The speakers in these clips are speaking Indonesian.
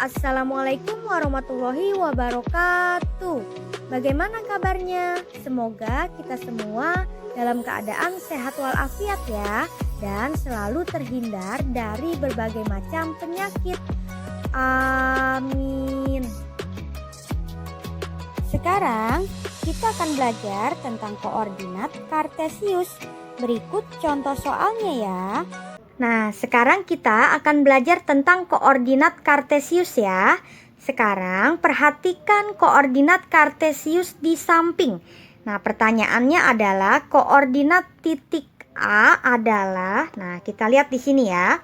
Assalamualaikum warahmatullahi wabarakatuh. Bagaimana kabarnya? Semoga kita semua dalam keadaan sehat walafiat ya, dan selalu terhindar dari berbagai macam penyakit. Amin. Sekarang kita akan belajar tentang koordinat kartesius. Berikut contoh soalnya ya. Nah, sekarang kita akan belajar tentang koordinat kartesius ya. Sekarang perhatikan koordinat kartesius di samping. Nah, pertanyaannya adalah koordinat titik A adalah, nah kita lihat di sini ya.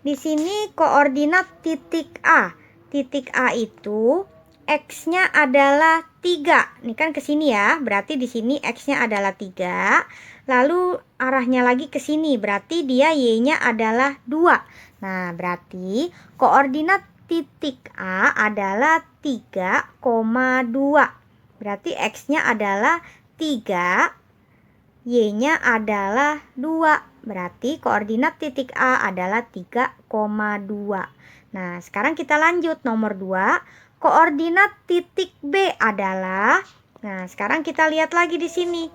Di sini koordinat titik A. Titik A itu X-nya adalah 3. Ini kan ke sini ya, berarti di sini X-nya adalah 3. Lalu arahnya lagi ke sini, berarti dia Y-nya adalah 2. Nah, berarti koordinat titik A adalah 3,2. Berarti X-nya adalah 3, Y-nya adalah 2. Berarti koordinat titik A adalah 3,2. Nah, sekarang kita lanjut nomor 2. Koordinat titik B adalah, nah sekarang kita lihat lagi di sini.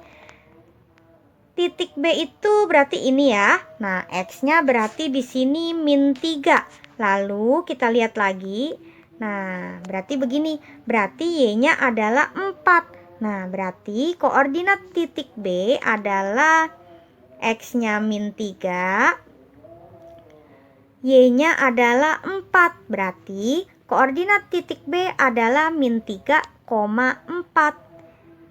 Titik B itu berarti ini ya. Nah, X-nya berarti di sini -3. Lalu kita lihat lagi. Nah, berarti begini. Berarti Y-nya adalah 4. Nah, berarti koordinat titik B adalah X-nya -3. Y-nya adalah 4. Berarti koordinat titik B adalah -3,4.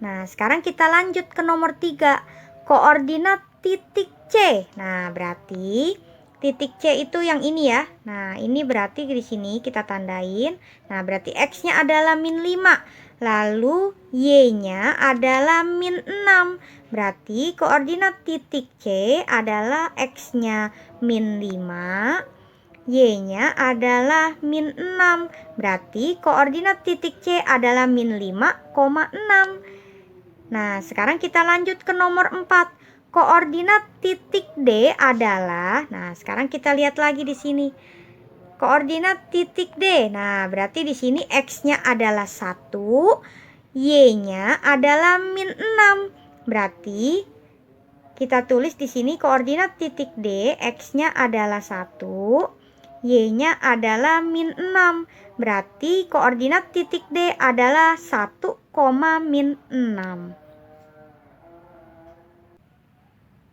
Nah, sekarang kita lanjut ke nomor 3. Koordinat titik C. Nah, berarti titik C itu yang ini ya. Nah, ini berarti di sini kita tandain. Nah, berarti X-nya adalah -5. Lalu Y-nya adalah -6. Berarti koordinat titik C adalah X-nya -5. Y-nya adalah -6. Berarti koordinat titik C adalah -5,6. Nah, sekarang kita lanjut ke nomor 4. Koordinat titik D adalah, nah sekarang kita lihat lagi di sini. Koordinat titik D. Nah, berarti di sini X-nya adalah 1, Y-nya adalah -6. Berarti kita tulis di sini koordinat titik D, X-nya adalah 1, Y-nya adalah -6. Berarti koordinat titik D adalah 1,6.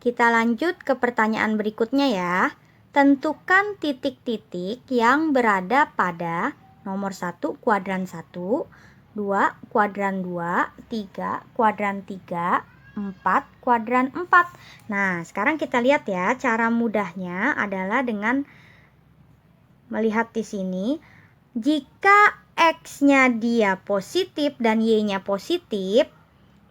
Kita lanjut ke pertanyaan berikutnya ya. Tentukan titik-titik yang berada pada nomor 1 kuadran 1, 2 kuadran 2, 3 kuadran 3, 4 kuadran 4. Nah, sekarang kita lihat ya, cara mudahnya adalah dengan melihat di sini. Jika X-nya dia positif dan Y-nya positif,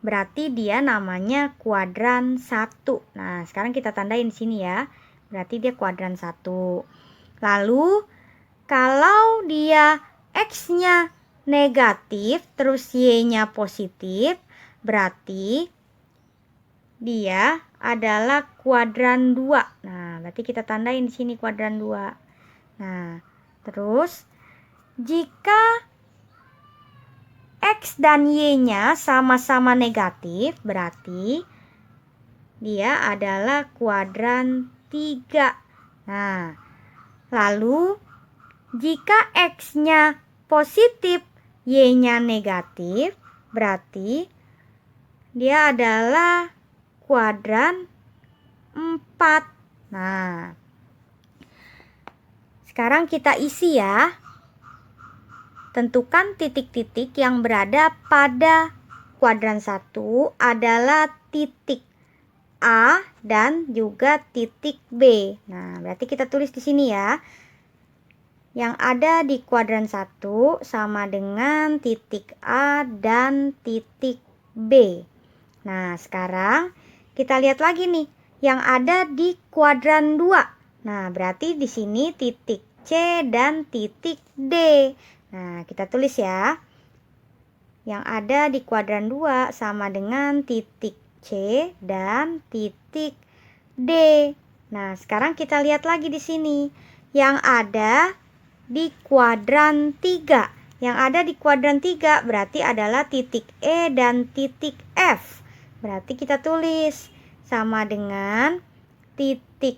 berarti dia namanya kuadran 1. Nah, sekarang kita tandain di sini ya. Berarti dia kuadran 1. Lalu kalau dia X-nya negatif terus Y-nya positif, berarti dia adalah kuadran 2. Nah, berarti kita tandain di sini kuadran 2. Nah, terus jika X dan Y-nya sama-sama negatif, berarti dia adalah kuadran 3. Nah, lalu jika X-nya positif, Y-nya negatif, berarti dia adalah kuadran 4. Nah, sekarang kita isi ya. Tentukan titik-titik yang berada pada kuadran 1 adalah titik A dan juga titik B. Nah, berarti kita tulis di sini ya. Yang ada di kuadran 1 sama dengan titik A dan titik B. Nah, sekarang kita lihat lagi nih yang ada di kuadran 2. Nah, berarti di sini titik C dan titik D. Nah, kita tulis ya. Yang ada di kuadran 2 sama dengan titik C dan titik D. Nah, sekarang kita lihat lagi di sini. Yang ada di kuadran 3. Yang ada di kuadran 3 berarti adalah titik E dan titik F. Berarti kita tulis sama dengan titik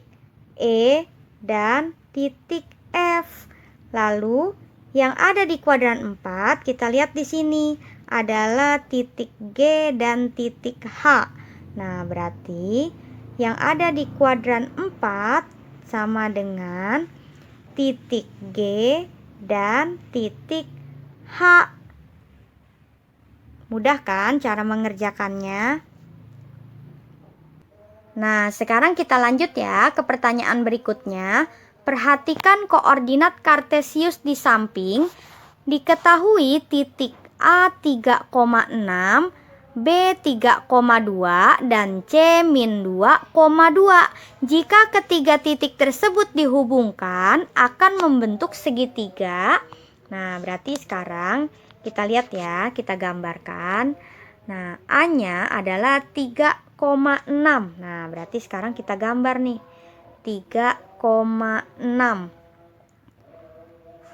E dan titik F. Lalu yang ada di kuadran 4 kita lihat di sini adalah titik G dan titik H. Nah, berarti yang ada di kuadran 4 sama dengan titik G dan titik H. Mudah kan cara mengerjakannya? Nah, sekarang kita lanjut ya ke pertanyaan berikutnya. Perhatikan koordinat kartesius di samping. Diketahui titik A 3,6, B 3,2, dan C min 2,2. Jika ketiga titik tersebut dihubungkan, akan membentuk segitiga. Nah, berarti sekarang kita lihat ya, kita gambarkan. Nah, A-nya adalah 3,6. Nah, berarti sekarang kita gambar nih. 3,6.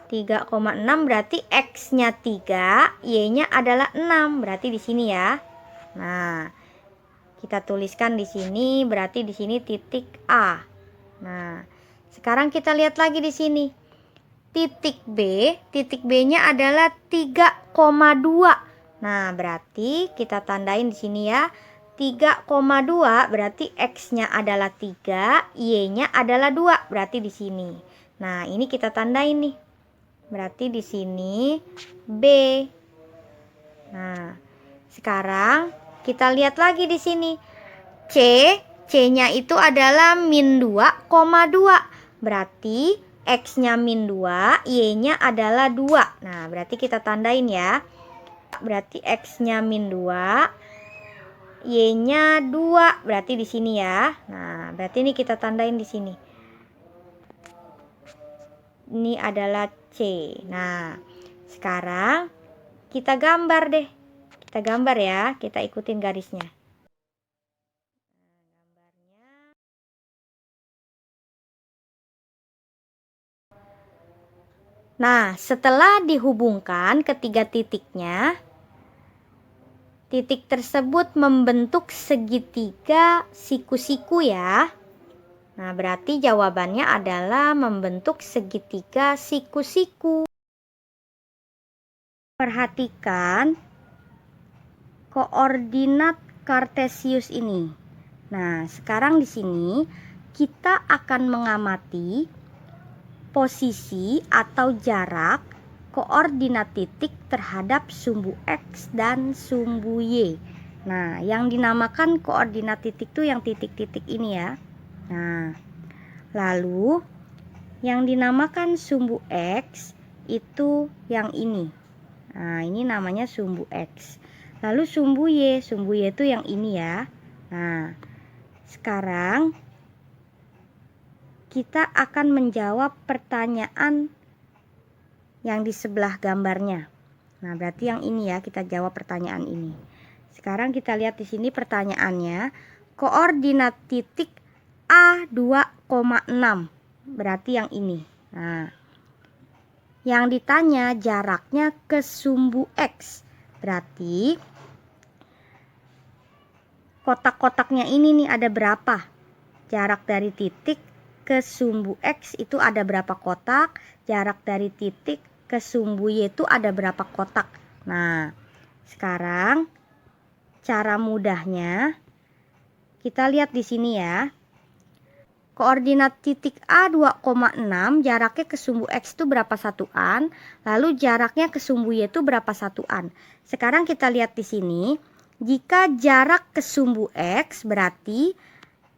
3,6 berarti X-nya 3, Y-nya adalah 6. Berarti di sini ya. Nah, kita tuliskan di sini, berarti di sini titik A. Nah, sekarang kita lihat lagi di sini. Titik B-nya adalah 3,2. Nah, berarti kita tandain di sini ya. 3,2 berarti X-nya adalah 3, Y-nya adalah 2. Berarti di sini. Nah, ini kita tandain nih. Berarti di sini B. Nah, sekarang kita lihat lagi di sini. C-nya itu adalah min 2,2. Berarti X-nya min 2, Y-nya adalah 2. Nah, berarti kita tandain ya. Berarti X-nya min 2, Y-nya 2. Berarti di sini ya. Nah, berarti ini kita tandain di sini. Ini adalah C. Nah, sekarang kita gambar deh. Kita gambar ya, kita ikutin garisnya. Nah, setelah dihubungkan ketiga titiknya, titik tersebut membentuk segitiga siku-siku ya. Nah, berarti jawabannya adalah membentuk segitiga siku-siku. Perhatikan koordinat kartesius ini. Nah, sekarang di sini kita akan mengamati posisi atau jarak koordinat titik terhadap sumbu X dan sumbu Y. Nah, yang dinamakan koordinat titik itu yang titik-titik ini ya. Nah, lalu yang dinamakan sumbu X itu yang ini. Nah, ini namanya sumbu X. Lalu sumbu Y itu yang ini ya. Nah, sekarang kita akan menjawab pertanyaan yang di sebelah gambarnya. Nah, berarti yang ini ya, kita jawab pertanyaan ini. Sekarang kita lihat di sini pertanyaannya. Koordinat titik A 2,6. Berarti yang ini. Nah, yang ditanya jaraknya ke sumbu X. Berarti kotak-kotaknya ini nih ada berapa? Jarak dari titik ke sumbu X itu ada berapa kotak, jarak dari titik ke sumbu Y itu ada berapa kotak. Nah, sekarang cara mudahnya kita lihat di sini ya. Koordinat titik A 2,6, jaraknya ke sumbu X itu berapa satuan, lalu jaraknya ke sumbu Y itu berapa satuan. Sekarang kita lihat di sini, jika jarak ke sumbu X berarti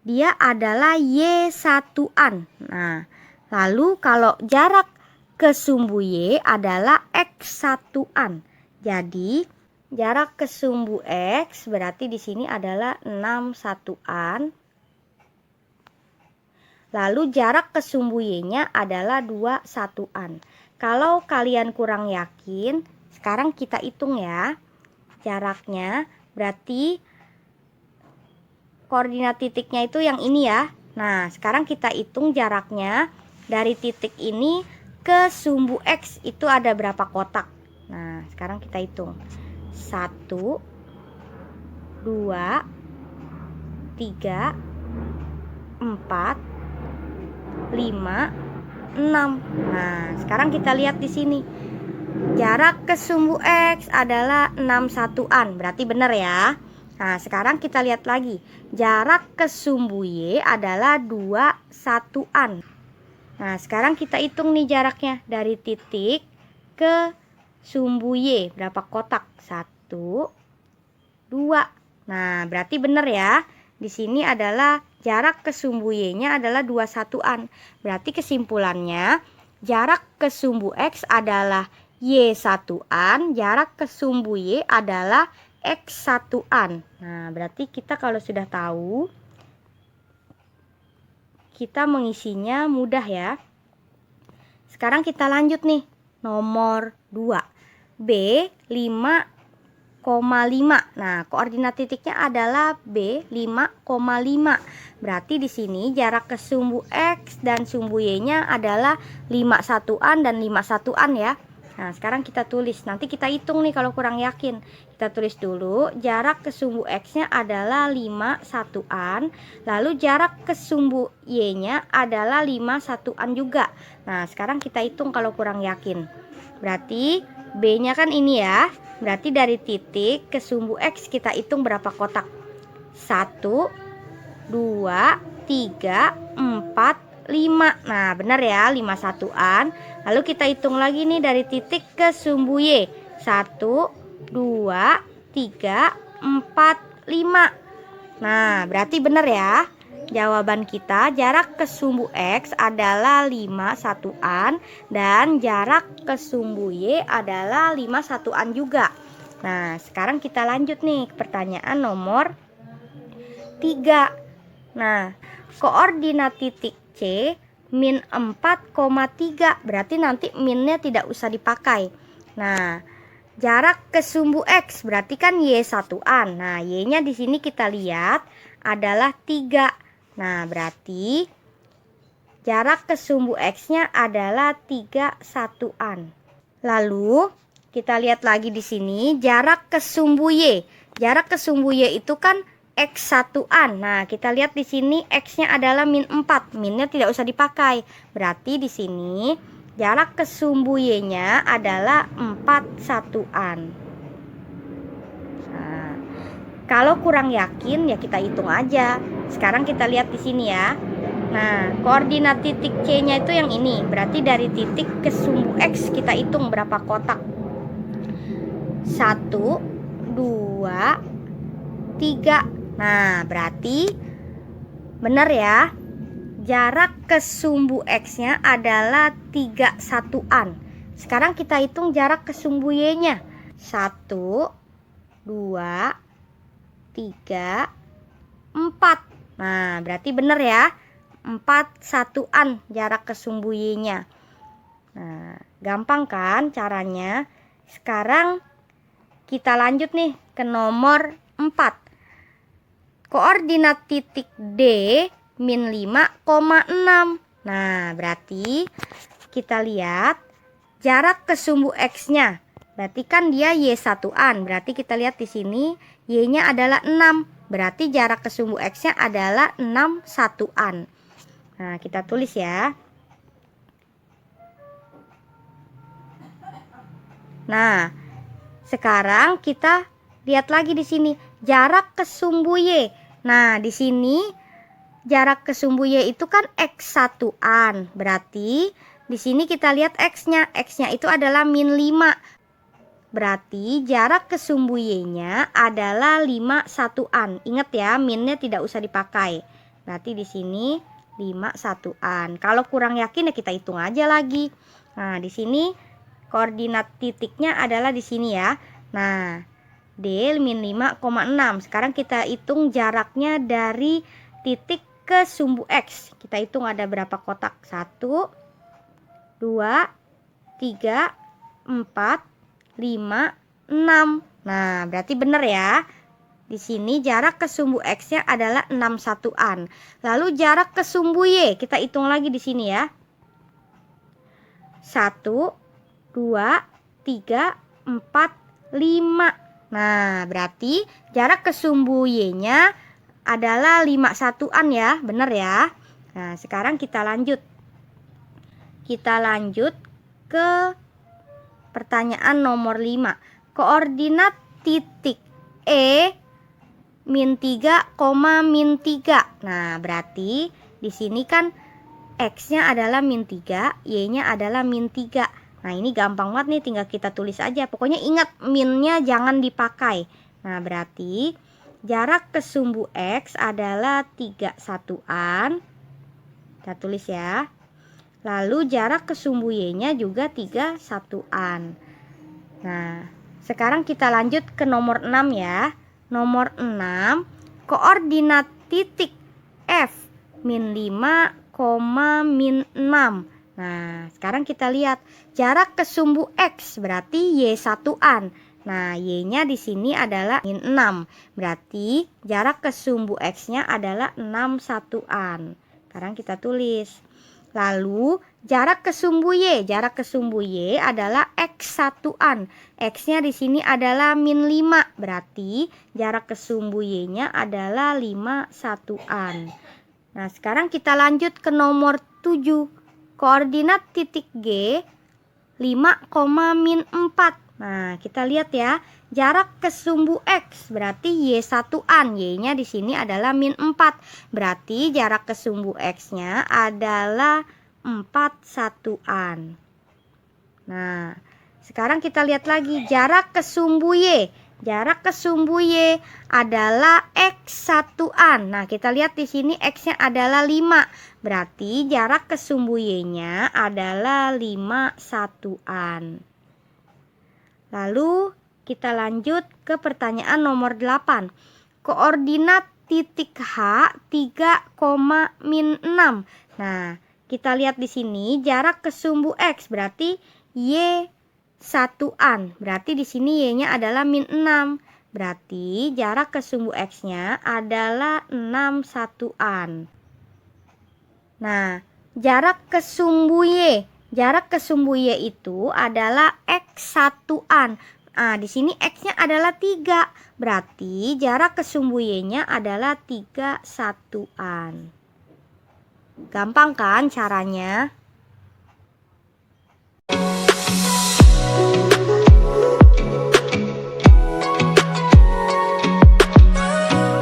dia adalah Y satuan. Nah, lalu kalau jarak ke sumbu Y adalah X satuan. Jadi, jarak ke sumbu X berarti di sini adalah 6 satuan. Lalu jarak ke sumbu Y-nya adalah 2 satuan. Kalau kalian kurang yakin, sekarang kita hitung ya. Jaraknya berarti koordinat titiknya itu yang ini ya. Nah, sekarang kita hitung jaraknya dari titik ini ke sumbu X itu ada berapa kotak? Nah, sekarang kita hitung. 1, 2, 3, 4, 5, 6. Nah, sekarang kita lihat di sini. Jarak ke sumbu X adalah 6 satuan. Berarti benar ya. Nah, sekarang kita lihat lagi. Jarak ke sumbu Y adalah 2 satuan. Nah, sekarang kita hitung nih jaraknya dari titik ke sumbu Y. Berapa kotak? 1, 2. Nah, berarti benar ya. Di sini adalah jarak ke sumbu Y-nya adalah 2 satuan. Berarti kesimpulannya, jarak ke sumbu X adalah Y satuan, jarak ke sumbu Y adalah X satuan. Nah, berarti kita kalau sudah tahu, kita mengisinya mudah ya. Sekarang kita lanjut nih. Nomor 2. B 5,5. Nah, koordinat titiknya adalah B 5,5. Berarti di sini jarak ke sumbu X dan sumbu Y-nya adalah 5 satuan dan 5 satuan ya. Nah, sekarang kita tulis. Nanti kita hitung nih kalau kurang yakin. Kita tulis dulu jarak ke sumbu X-nya adalah 5 satuan. Lalu jarak ke sumbu Y-nya adalah 5 satuan juga. Nah, sekarang kita hitung kalau kurang yakin. Berarti B-nya kan ini ya. Berarti dari titik ke sumbu X kita hitung berapa kotak? 1, 2, 3, 4, 5. Nah, benar ya, 5 satuan. Lalu kita hitung lagi nih dari titik ke sumbu Y. 1, 2, 3, 4, 5. Nah, berarti benar ya. Jawaban kita jarak ke sumbu X adalah 5 satuan dan jarak ke sumbu Y adalah 5 satuan juga. Nah, sekarang kita lanjut nih ke pertanyaan nomor 3. Nah, koordinat titik C min 4,3. Berarti nanti minnya tidak usah dipakai. Nah, jarak ke sumbu X berarti kan Y satuan. Nah, Y-nya di sini kita lihat adalah 3. Nah, berarti jarak ke sumbu X-nya adalah 3 satuan. Lalu kita lihat lagi di sini jarak ke sumbu Y. Jarak ke sumbu Y itu kan X satuan. Nah, kita lihat di sini X-nya adalah min 4. Minnya tidak usah dipakai. Berarti di sini jarak ke sumbu Y-nya adalah 4 satuan. Nah, kalau kurang yakin ya kita hitung aja. Sekarang kita lihat di sini ya. Nah, koordinat titik C-nya itu yang ini. Berarti dari titik ke sumbu X kita hitung berapa kotak. 1, 2, 3. Nah, berarti benar ya. Jarak ke sumbu X-nya adalah 3 satuan. Sekarang kita hitung jarak ke sumbu Y-nya. 1, 2, 3, 4. Nah, berarti benar ya. 4 satuan jarak ke sumbu Y-nya. Nah, gampang kan caranya? Sekarang kita lanjut nih ke nomor 4. Koordinat titik D min 5,6. Nah, berarti kita lihat jarak ke sumbu X-nya. Berarti kan dia Y satuan. Berarti kita lihat di sini Y-nya adalah 6. Berarti jarak ke sumbu X-nya adalah 6 satuan. Nah, kita tulis ya. Nah, sekarang kita lihat lagi di sini jarak ke sumbu Y. Nah, di sini jarak ke sumbu Y itu kan X satuan. Berarti di sini kita lihat X-nya. X-nya itu adalah min 5. Berarti jarak ke sumbu Y-nya adalah 5 satuan. Ingat ya, minnya tidak usah dipakai. Berarti di sini 5 satuan. Kalau kurang yakin ya kita hitung aja lagi. Nah, di sini koordinat titiknya adalah di sini ya. Nah, D min 5,6. Sekarang kita hitung jaraknya dari titik ke sumbu X. Kita hitung ada berapa kotak. 1, 2, 3, 4, 5, 6. Nah, berarti benar ya. Di sini jarak ke sumbu X-nya adalah 6 satuan. Lalu jarak ke sumbu Y kita hitung lagi di sini ya. 1, 2, 3, 4, 5. Nah, berarti jarak ke sumbu Y-nya adalah 5 satuan ya, bener ya. Nah, sekarang kita lanjut. Kita lanjut ke pertanyaan nomor 5. Koordinat titik E min 3, min 3. Nah, berarti di sini kan X-nya adalah min 3, Y-nya adalah min 3. Nah, ini gampang banget nih, tinggal kita tulis aja. Pokoknya ingat minnya jangan dipakai. Nah, berarti jarak ke sumbu X adalah 3 satuan. Kita tulis ya. Lalu jarak ke sumbu Y-nya juga 3 satuan. Nah, sekarang kita lanjut ke nomor 6 ya. Nomor 6, koordinat titik F min 5, min 6. Nah, sekarang kita lihat jarak ke sumbu X berarti Y satuan. Nah, Y-nya di sini adalah min 6. Berarti jarak ke sumbu X-nya adalah 6 satuan. Sekarang kita tulis. Lalu jarak ke sumbu Y, adalah X satuan. X-nya di sini adalah min 5. Berarti jarak ke sumbu Y-nya adalah 5 satuan. Nah, sekarang kita lanjut ke nomor 7. Koordinat titik G 5, min 4. Nah, kita lihat ya. Jarak ke sumbu X berarti Y satuan. Y-nya di sini adalah min 4. Berarti jarak ke sumbu X-nya adalah 4 satuan. Nah, sekarang kita lihat lagi jarak ke sumbu Y. Jarak ke sumbu Y adalah X satuan. Nah, kita lihat di sini X-nya adalah 5. Berarti jarak ke sumbu Y-nya adalah 5 satuan. Lalu kita lanjut ke pertanyaan nomor 8. Koordinat titik H 3, min 6. Nah, kita lihat di sini jarak ke sumbu X berarti Y satuan. Berarti di sini Y-nya adalah min 6. Berarti jarak ke sumbu X-nya adalah 6 satuan. Nah, jarak ke sumbu Y. Jarak ke sumbu Y itu adalah X satuan. Nah, di sini X-nya adalah 3. Berarti jarak ke sumbu Y-nya adalah 3 satuan. Gampang kan caranya?